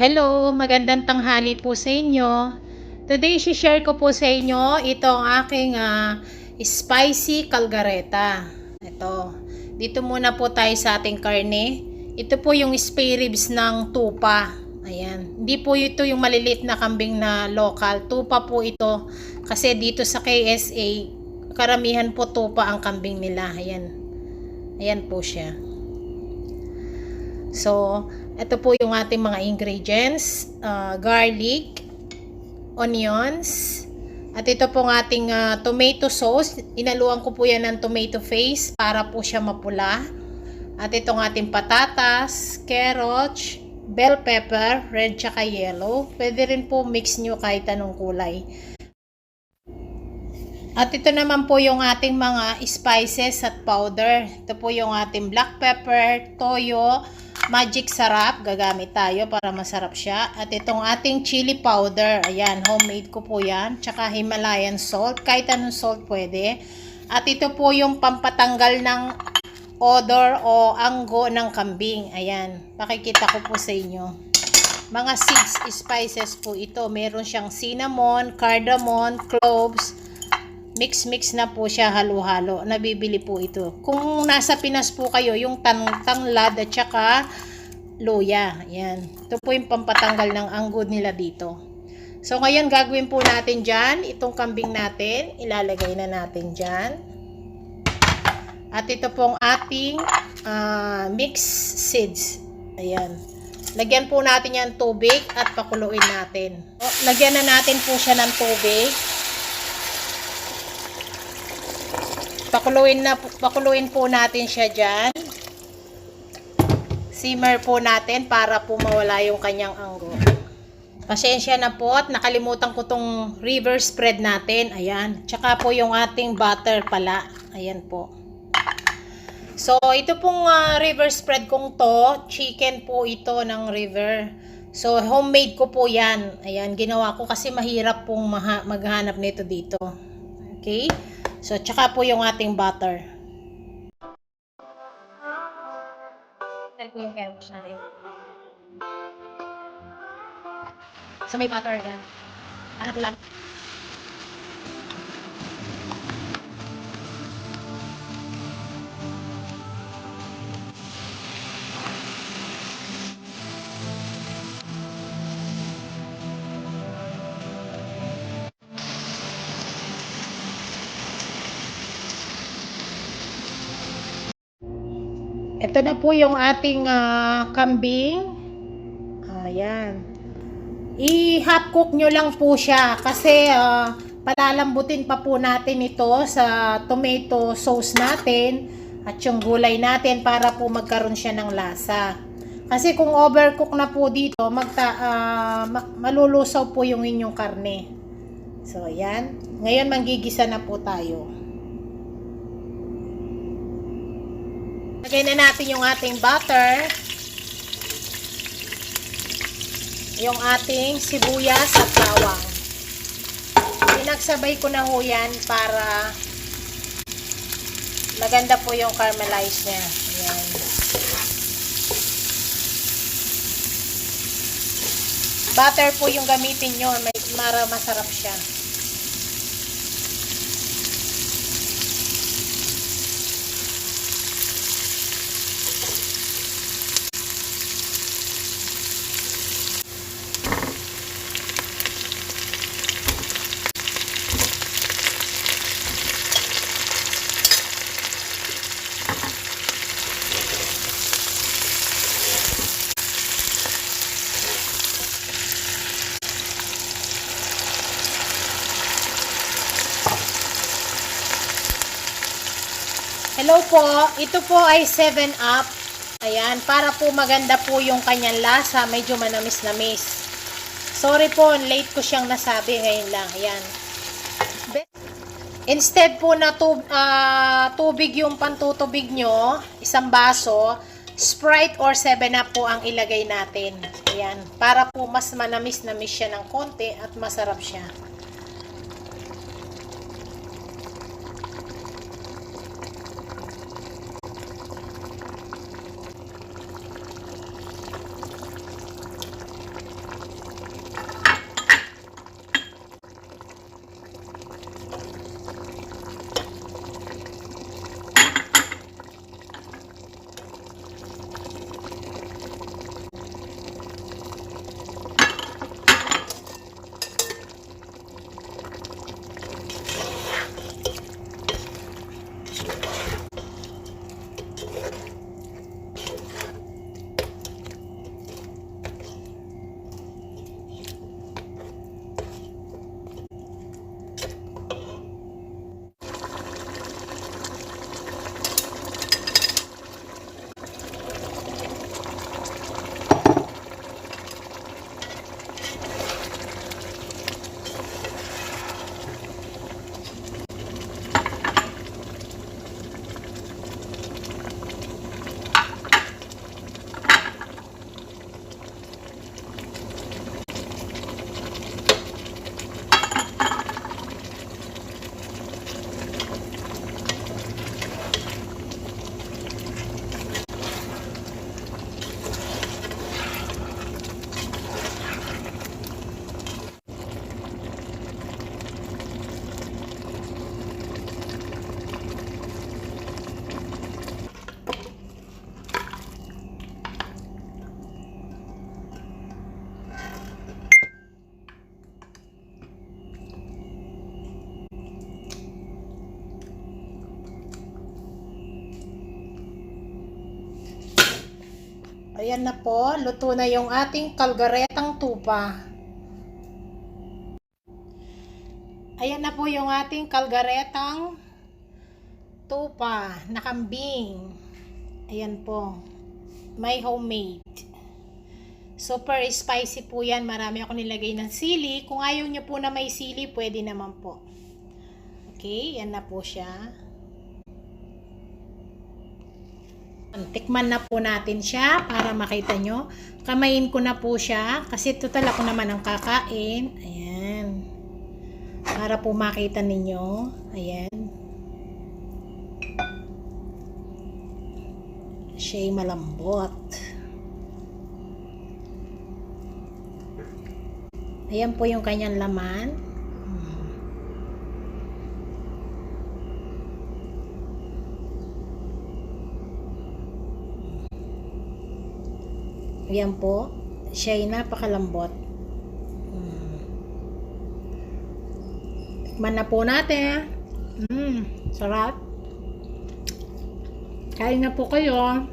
Hello, magandang tanghali po sa inyo. Today, share ko po sa inyo itong aking spicy calgareta. Ito. Dito muna po tayo sa ating karne. Ito po yung spare ribs ng tupa. Ayan. Hindi po ito yung maliliit na kambing na local. Tupa po ito. Kasi dito sa KSA, karamihan po tupa ang kambing nila. Ayan. Ayan po siya. So, ito po yung ating mga ingredients. Garlic, onions, at ito po ang ating tomato sauce. Inaluan ko po yan ng tomato paste para po siya mapula. At itong ating patatas, carrots, bell pepper, red tsaka yellow. Pwede rin po mix nyo kahit anong kulay. At ito naman po yung ating mga spices at powder. Ito po yung ating black pepper, toyo, magic sarap, gagamit tayo para masarap siya. At itong ating chili powder, ayan, homemade ko po yan. Tsaka Himalayan salt, kahit anong salt pwede. At ito po yung pampatanggal ng odor o anggo ng kambing. Ayan, pakikita ko po sa inyo. Mga seeds, spices po ito. Meron siyang cinnamon, cardamom, cloves. Mix na po siya, halo-halo. Nabibili po ito. Kung nasa Pinas po kayo, yung tanglad at saka luya. Ayan. Ito po yung pampatanggal ng anggod nila dito. So, ngayon gagawin po natin dyan. Itong kambing natin, ilalagay na natin dyan. At ito pong ating mixed seeds. Ayan. Lagyan po natin yan tubig at pakuluin natin. O, lagyan na natin po siya ng tubig. Pakuluin po natin siya dyan. Simmer po natin para po mawala yung kanyang anggo. Pasensya na po at nakalimutan ko tong river spread natin. Ayan. Tsaka po yung ating butter pala. Ayan po. So, ito pong river spread kong to. Chicken po ito ng river. So, homemade ko po yan. Ayan. Ginawa ko kasi mahirap pong maghanap nito dito. Okay. So, tsaka po yung ating butter. So, may butter yan. Ano lang? Ito na po yung ating kambing. Ayan. I-half cook nyo lang po siya kasi palalambutin pa po natin ito sa tomato sauce natin at yung gulay natin para po magkaroon siya ng lasa. Kasi kung overcook na po dito, malulusaw po yung inyong karne. So, ayan. Ngayon, manggigisa na po tayo. Lagay na natin yung ating butter, yung ating sibuyas at bawang. Pinagsabay ko na ho yan para maganda po yung caramelize niya. Ayan. Butter po yung gamitin nyo, para masarap siya. Hello po, ito po ay 7-Up. Ayan, para po maganda po yung kanyang lasa, medyo manamis-namis. Sorry po, late ko siyang nasabi ngayon lang. Ayan. Instead po na tubig yung pantutubig nyo, isang baso, Sprite or 7-Up po ang ilagay natin. Ayan, para po mas manamis-namis siya ng konti at masarap siya. Ayan na po, luto na yung ating kalgaretang tupa. Ayan na po yung ating kalgaretang tupa na kambing. Ayan po, may homemade. Super spicy po yan. Marami ako nilagay ng sili. Kung ayaw nyo po na may sili, pwede naman po. Okay, yan na po siya. Tikman na po natin siya para makita nyo. Kamayin ko na po siya kasi total ako naman ang kakain. Ayan. Para po makita ninyo. Ayan. Siya'y malambot. Ayan po yung kanyang laman. Ayan po. Siya'y napakalambot. Tikman na po natin. Sarap. Kain na po kayo.